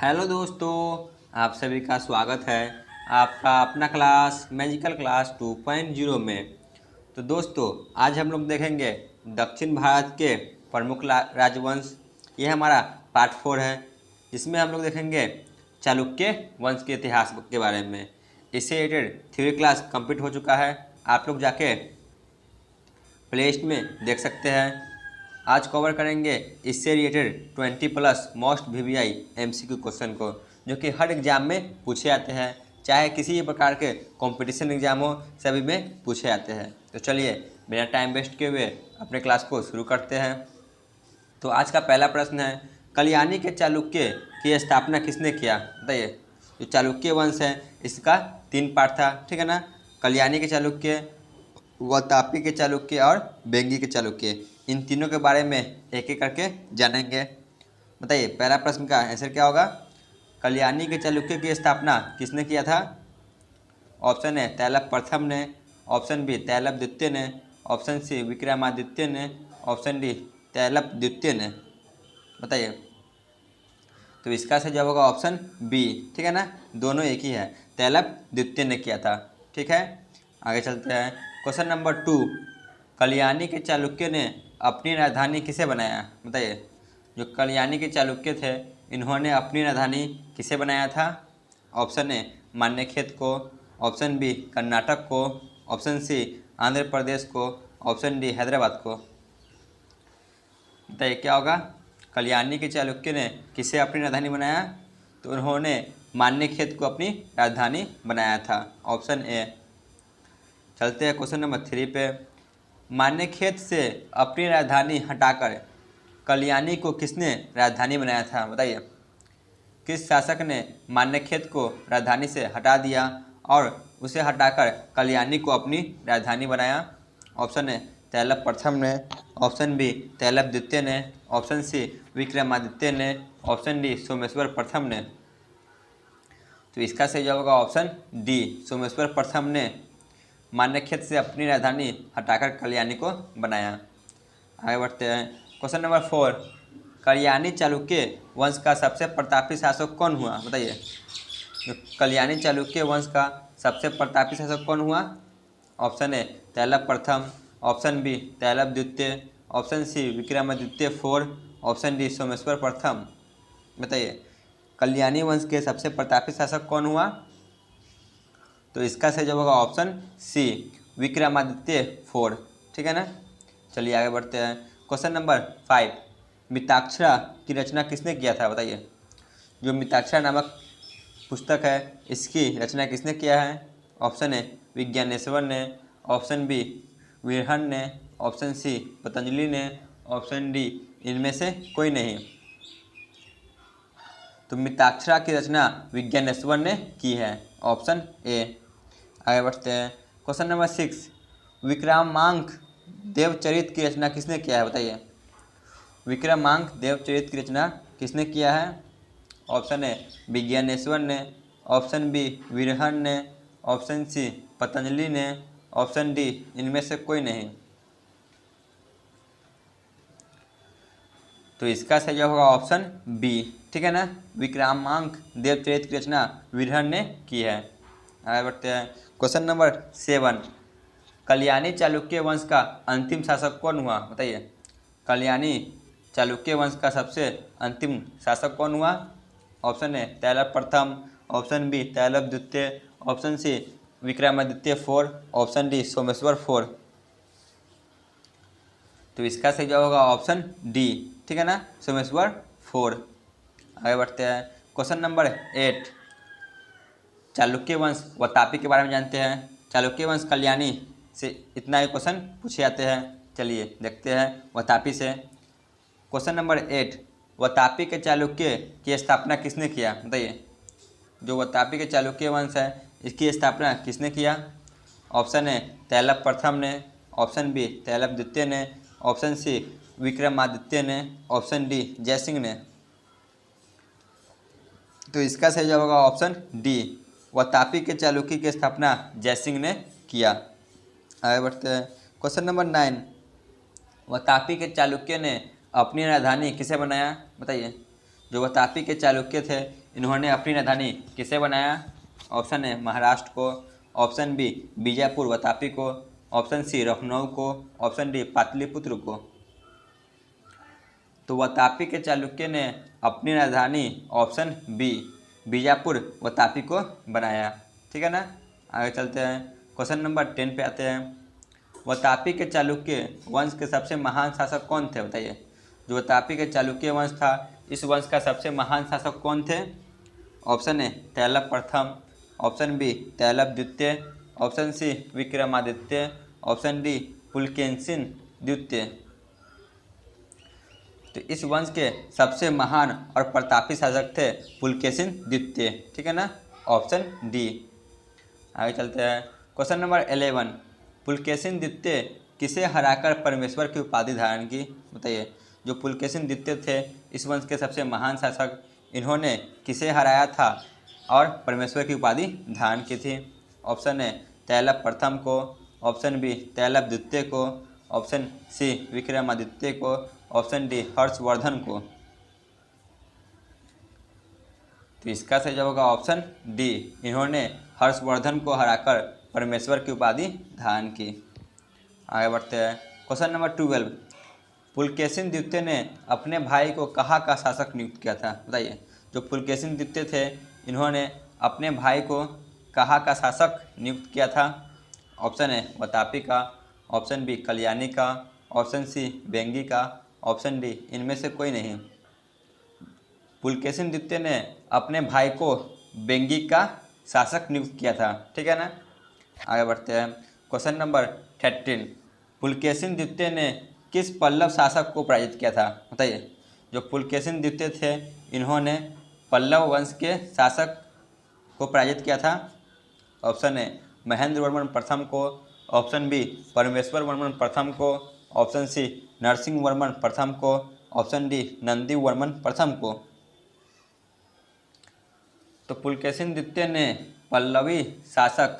Hello दोस्तों, आप सभी का स्वागत है आपका अपना क्लास मैजिकल क्लास 2.0 में। तो दोस्तों, आज हम लोग देखेंगे दक्षिण भारत के प्रमुख राजवंश। ये हमारा पार्ट 4 है, जिसमें हम लोग देखेंगे चालुक्य वंश के इतिहास के बारे में। इससे रिलेटेड थ्योरी क्लास कंप्लीट हो चुका है, आप लोग जाके प्ले लिस्ट में देख सकते हैं। आज कवर करेंगे इससे related 20+ most VVI MCQ question को, जो कि हर एग्जाम में पूछे जाते हैं, चाहे किसी भी प्रकार के कंपटीशन एग्जाम हो, सभी में पूछे जाते हैं। तो चलिए बिना टाइम वेस्ट किए हुए अपने क्लास को शुरू करते हैं। तो आज का पहला प्रश्न है, कल्याणी के चालुक्य की स्थापना किसने किया? बताइए। जो चालुक्य वंश है इसका 3 पार्ट था, ठीक है ना। कल्याणी के चालुक्य, वातापी के चालुक्य और बेंगी के चालुक्य, इन तीनों के बारे में एक एक करके जानेंगे। बताइए पहला प्रश्न का आंसर क्या होगा? कल्याणी के चालुक्य की स्थापना किसने किया था? ऑप्शन है तैलप प्रथम ने, ऑप्शन बी तैलप द्वितीय ने, ऑप्शन सी विक्रमादित्य ने, ऑप्शन डी तैलप द्वितीय ने। बताइए। तो इसका सही जवाब होगा ऑप्शन बी, ठीक है ना। दोनों एक ही है, तैलप द्वितीय ने किया था। ठीक है, आगे चलते हैं। क्वेश्चन नंबर 2, कल्याणी के चालुक्य ने अपनी राजधानी किसे बनाया? बताइए। जो कल्याणी के चालुक्य थे, इन्होंने अपनी राजधानी किसे बनाया था? ऑप्शन ए मान्यखेत को, ऑप्शन बी कर्नाटक को, ऑप्शन सी आंध्र प्रदेश को, ऑप्शन डी हैदराबाद को। बताइए क्या होगा? कल्याणी के चालुक्य ने किसे अपनी राजधानी बनाया? तो उन्होंने मान्यखेत को अपनी राजधानी बनाया था, ऑप्शन ए। चलते हैं क्वेश्चन नंबर 3 पे। मान्यखेत से अपनी राजधानी हटाकर कल्याणी को किसने राजधानी बनाया था? बताइए। किस शासक ने मान्यखेत को राजधानी से हटा दिया और उसे हटाकर कल्याणी को अपनी राजधानी बनाया? ऑप्शन है तैलप प्रथम ने, ऑप्शन बी तैलप द्वितीय ने, ऑप्शन सी विक्रमादित्य ने, ऑप्शन डी सोमेश्वर प्रथम ने। तो इसका सही जवाब होगा ऑप्शन डी, सोमेश्वर प्रथम ने मान्यखेत से अपनी राजधानी हटाकर कल्याणी को बनाया। आगे बढ़ते हैं। क्वेश्चन नंबर 4, कल्याणी चालुक्य वंश का सबसे प्रतापी शासक कौन हुआ? बताइए। जो कल्याणी चालुक्य वंश का सबसे प्रतापी शासक कौन हुआ? ऑप्शन ए तैलप प्रथम, ऑप्शन बी तैलप द्वितीय, option C Vikramaditya 4, option D Someshwara प्रथम। बताइए कल्याणी वंश के सबसे प्रतापी शासक कौन हुआ? तो इसका सही जवाब होगा ऑप्शन सी विक्रमादित्य 4, ठीक है ना। चलिए आगे बढ़ते हैं। क्वेश्चन नंबर 5, मिताक्षरा की रचना किसने किया था? बताइए। जो मिताक्षरा नामक पुस्तक है, इसकी रचना किसने किया है? ऑप्शन ए विज्ञानेश्वर ने, ऑप्शन बी विरहन ने, ऑप्शन सी पतंजलि ने, ऑप्शन डी इनमें से कोई नहीं। तो मिताक्षरा की रचना विज्ञानेश्वर ने की है, ऑप्शन ए। आगे बढ़ते हैं। क्वेश्चन नंबर 6, विक्रमांक देवचरित की रचना किसने किया है? बताइए। विक्रमांक देवचरित की रचना किसने किया है? ऑप्शन ए विज्ञानेश्वर ने, ऑप्शन बी विरहन ने, ऑप्शन सी पतंजलि ने, ऑप्शन डी इनमें से कोई नहीं। तो इसका सही जवाब होगा ऑप्शन बी, ठीक है ना। विक्रमांक देवचरित की रचना विरहन ने की है। आगे बढ़ते हैं। क्वेश्चन नंबर 7, कल्याणी चालुक्य वंश का अंतिम शासक कौन हुआ? बताइए। कल्याणी चालुक्य वंश का सबसे अंतिम शासक कौन हुआ? ऑप्शन ए तैलप प्रथम, ऑप्शन बी तैलप द्वितीय, option C Vikramaditya 4, option D Someshwara 4। तो इसका सही जवाब होगा ऑप्शन डी, ठीक है ना, सोमेश्वर 4। आगे बढ़ते हैं। क्वेश्चन नंबर 8, चालुक्य वंश व तापी के बारे में जानते हैं। चालुक्य वंश कल्याणी से इतना ही क्वेश्चन पूछे जाते हैं। चलिए देखते हैं वातापी से। क्वेश्चन नंबर 8, वातापी के चालुक्य की स्थापना किसने किया? बताइए। जो वातापी के चालुक्य वंश है, इसकी स्थापना किसने किया? ऑप्शन ए तैलप प्रथम ने, ऑप्शन बी तैलप द्वितीय ने, ऑप्शन सी विक्रमादित्य ने, ऑप्शन डी जयसिंह ने। तो इसका सही जवाब होगा ऑप्शन डी, वातापी के चालुक्य की स्थापना जयसिंह ने किया। आगे बढ़ते हैं। क्वेश्चन नंबर 9, वातापी के चालुक्य ने अपनी राजधानी किसे बनाया? बताइए। जो वातापी के चालुक्य थे इन्होंने अपनी राजधानी किसे बनाया? ऑप्शन ए महाराष्ट्र को, ऑप्शन बी बीजापुर वातापी को, ऑप्शन सी लखनऊ को, ऑप्शन डी पाटलिपुत्र को। तो वातापी के चालुक्य ने अपनी राजधानी ऑप्शन बी बीजापुर वातापी को बनाया। ठीक है ना। आगे चलते हैं, क्वेश्चन नंबर 10 पे आते हैं। वातापी के चालुक्य वंश के सबसे महान शासक कौन थे? बताइए। जो वातापी के चालुक्य वंश था, इस वंश का सबसे महान शासक कौन थे? ऑप्शन ए तैलभ प्रथम, ऑप्शन बी तैलभ द्वितीय, option C Vikramaditya, option D Pulakeshin द्वितीय। तो इस वंश के सबसे महान और प्रतापी शासक थे पुलकेशिन द्वितीय। ठीक है ना, ऑप्शन डी। आगे चलते हैं, क्वेश्चन नंबर 11। पुलकेशिन द्वितीय किसे हराकर परमेश्वर की उपाधि धारण की? बताइए। जो पुलकेशिन द्वितीय थे इस वंश के सबसे महान शासक, इन्होंने किसे हराया था और परमेश्वर की उपाधि धारण की थी? ऑप्शन ए तैलभ प्रथम को, ऑप्शन बी तैलभ द्वितीय को, ऑप्शन सी विक्रमादित्य को, ऑप्शन डी हर्षवर्धन को। तो इसका सही जवाब होगा ऑप्शन डी, इन्होंने हर्षवर्धन को हराकर परमेश्वर की उपाधि धारण की। आगे बढ़ते हैं, क्वेश्चन नंबर 12। पुलकेशिन द्वितीय ने अपने भाई को कहाँ का शासक नियुक्त किया था? बताइए। जो पुलकेशिन द्वितीय थे इन्होंने अपने भाई को कहाँ का शासक नियुक्त किया था? ऑप्शन ए वातापी का, ऑप्शन बी कल्याणी का, ऑप्शन सी बेंगी का, ऑप्शन डी इनमें से कोई नहीं। पुलकेशिन द्वितीय ने अपने भाई को बेंगी का शासक नियुक्त किया था। ठीक है ना। आगे बढ़ते हैं, क्वेश्चन नंबर 13। पुलकेशिन द्वितीय ने किस पल्लव शासक को पराजित किया था? बताइए। जो पुलकेशिन द्वितीय थे इन्होंने पल्लव वंश के शासक को पराजित किया था। ऑप्शन ए महेंद्र वर्मन प्रथम को, ऑप्शन बी परमेश्वर वर्मन प्रथम को, ऑप्शन सी नरसिंह वर्मन प्रथम को, ऑप्शन डी नंदी वर्मन प्रथम को। तो पुलकेशिन द्वितीय ने पल्लवी शासक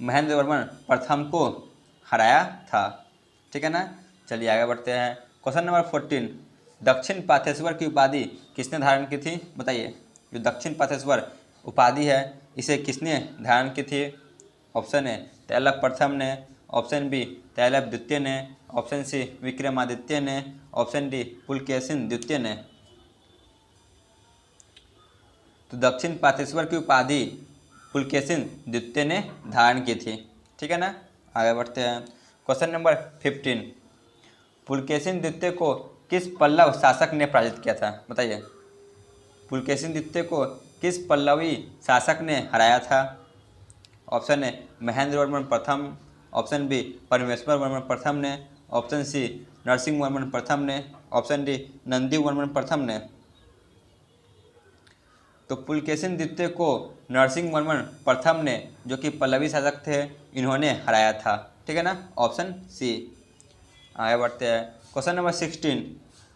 महेंद्र वर्मन प्रथम को हराया था। ठीक है ना। चलिए आगे बढ़ते हैं, क्वेश्चन नंबर 14। दक्षिण पाथेश्वर की उपाधि किसने धारण की थी? बताइए। जो दक्षिण पाथेश्वर उपाधि है इसे किसने धारण की थी? ऑप्शन ए तैलभ प्रथम ने, ऑप्शन बी तैलभ द्वितीय ने, ऑप्शन सी विक्रमादित्य ने, ऑप्शन डी पुलकेशिन द्वितीय ने। तो दक्षिण पाथेश्वर की उपाधि पुलकेशिन द्वितीय ने धारण की थी। ठीक है ना। आगे बढ़ते हैं, क्वेश्चन नंबर 15। पुलकेशिन द्वितीय को किस पल्लव शासक ने पराजित किया था? बताइए। पुलकेशिन द्वितीय को किस पल्लवी शासक ने हराया था? ऑप्शन ए महेंद्र वर्मन प्रथम, ऑप्शन बी परमेश्वर वर्मन प्रथम ने, ऑप्शन सी नरसिंह वर्मन प्रथम ने, ऑप्शन डी नंदी वर्मन प्रथम ने। तो पुलकेशिन द्वितीय को नरसिंह वर्मन प्रथम ने, जो कि पल्लवी शासक थे, इन्होंने हराया था। ठीक है ना, ऑप्शन सी। आगे बढ़ते हैं, क्वेश्चन नंबर 16।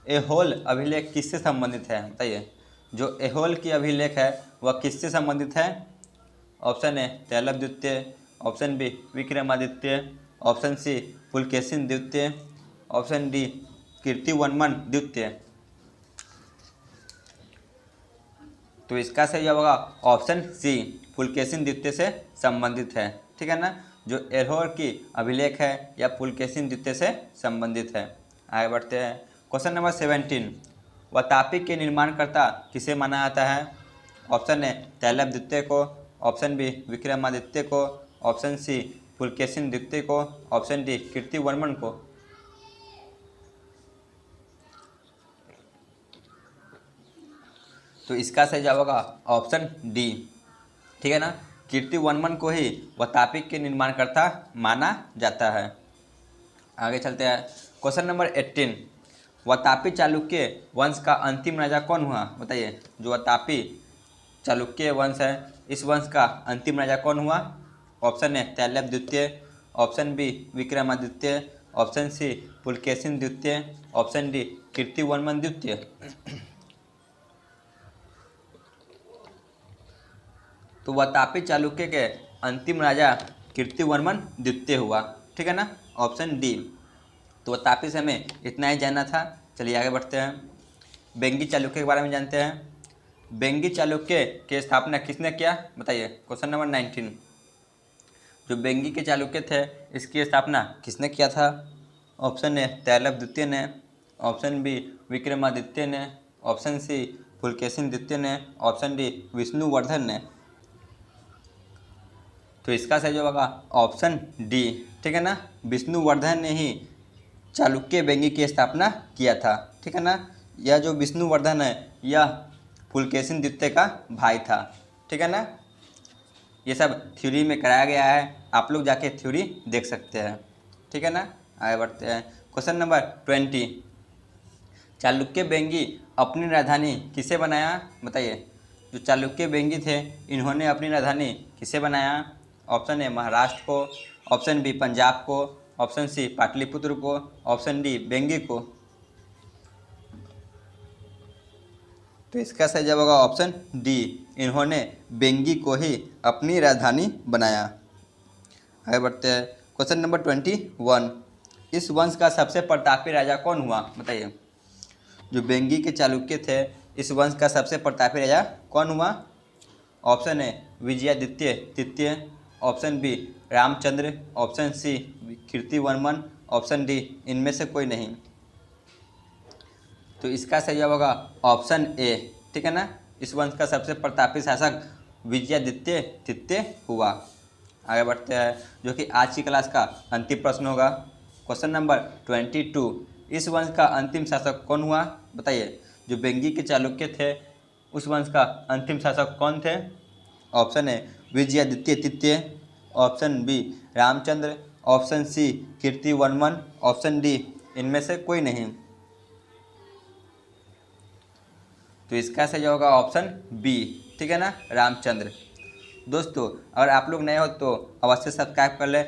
ऐहोल अभिलेख किससे संबंधित है? बताइए। जो ऐहोल की अभिलेख है वह किससे संबंधित है? ऑप्शन ए तैलभ द्वितीय, option B Vikramaditya, option C Pulakeshin द्वितीय, ऑप्शन डी कीर्तिवर्मन द्वितीय। तो इसका सही जवाब होगा ऑप्शन सी, पुलकेशिन द्वितीय से संबंधित है। ठीक है ना। जो ऐहोल की अभिलेख है यह पुलकेशिन द्वितीय से संबंधित है। आगे बढ़ते हैं, क्वेश्चन नंबर 17। वातापी के निर्माणकर्ता किसे माना जाता है? ऑप्शन ए तैलभ द्वितीय को, ऑप्शन बी विक्रमादित्य को, ऑप्शन सी पुलकेशिन द्वितीय को, ऑप्शन डी कीर्तिवर्मन को। तो इसका सही जवाब होगा ऑप्शन डी। ठीक है ना। कीर्तिवर्मन को ही वातापी के निर्माणकर्ता माना जाता है। आगे चलते हैं, क्वेश्चन नंबर 18। वातापी चालुक्य वंश का अंतिम राजा कौन हुआ? बताइए। जो वातापी चालुक्य वंश है इस वंश का अंतिम राजा कौन हुआ? ऑप्शन ए तैलभ द्वितीय, option B Vikramaditya, option C Pulakeshin द्वितीय, ऑप्शन डी कीर्तिवर्मन द्वितीय। तो वातापी चालुक्य के अंतिम राजा कीर्तिवर्मन द्वितीय हुआ। ठीक है ना, ऑप्शन डी। तो वातापी से हमें इतना ही जानना था। चलिए आगे बढ़ते हैं, बेंगी चालुक्य के बारे में जानते हैं। बेंगी चालुक्य की स्थापना किसने किया बताइए। क्वेश्चन नंबर 19, जो बेंगी के चालुक्य थे इसकी स्थापना किसने किया था। ऑप्शन ए तैलभ द्वितीय ने, ऑप्शन बी विक्रमादित्य ने, ऑप्शन सी पुलकेशिन द्वितीय ने, ऑप्शन डी विष्णुवर्धन ने। तो इसका सही जवाब होगा ऑप्शन डी, ठीक है ना। विष्णुवर्धन ने ही चालुक्य बेंगी की स्थापना किया था, ठीक है ना। यह जो विष्णुवर्धन है यह पुलकेशिन द्वितीय का भाई था, ठीक है ना। ये सब थ्योरी में कराया गया है, आप लोग जाके थ्योरी देख सकते हैं, ठीक है ना। आगे बढ़ते हैं। क्वेश्चन नंबर 20, चालुक्य बेंगी अपनी राजधानी किसे बनाया बताइए। जो चालुक्य बेंगी थे इन्होंने अपनी राजधानी किसे बनाया। ऑप्शन ए महाराष्ट्र को, ऑप्शन बी पंजाब को, ऑप्शन सी पाटलिपुत्र को, ऑप्शन डी बेंगी को। तो इसका सही जवाब होगा ऑप्शन डी, इन्होंने बेंगी को ही अपनी राजधानी बनाया। आगे बढ़ते हैं। क्वेश्चन नंबर 21, इस वंश का सबसे प्रतापी राजा कौन हुआ बताइए। जो बेंगी के चालुक्य थे इस वंश का सबसे प्रतापी राजा कौन हुआ। ऑप्शन ए विजयादित्य तृतीय, option B Ramachandra, option C Kirtivarman, option D इनमें से कोई नहीं। तो इसका सही जवाब होगा ऑप्शन ए, ठीक है ना। इस वंश का सबसे प्रतापी शासक विजयादित्य तृतीय हुआ। आगे बढ़ते हैं, जो कि आज की क्लास का अंतिम प्रश्न होगा। क्वेश्चन नंबर 22, इस वंश का अंतिम शासक कौन हुआ बताइए। जो बेंगी के चालुक्य थे उस वंश का अंतिम शासक कौन थे। ऑप्शन ए विजयादित्य तृतीय, option B Ramachandra, option C Kirtivarman, option D इनमें से कोई नहीं। तो इसका सही होगा ऑप्शन बी, ठीक है ना, रामचंद्र। दोस्तों अगर आप लोग नए हो तो अवश्य सब्सक्राइब कर लें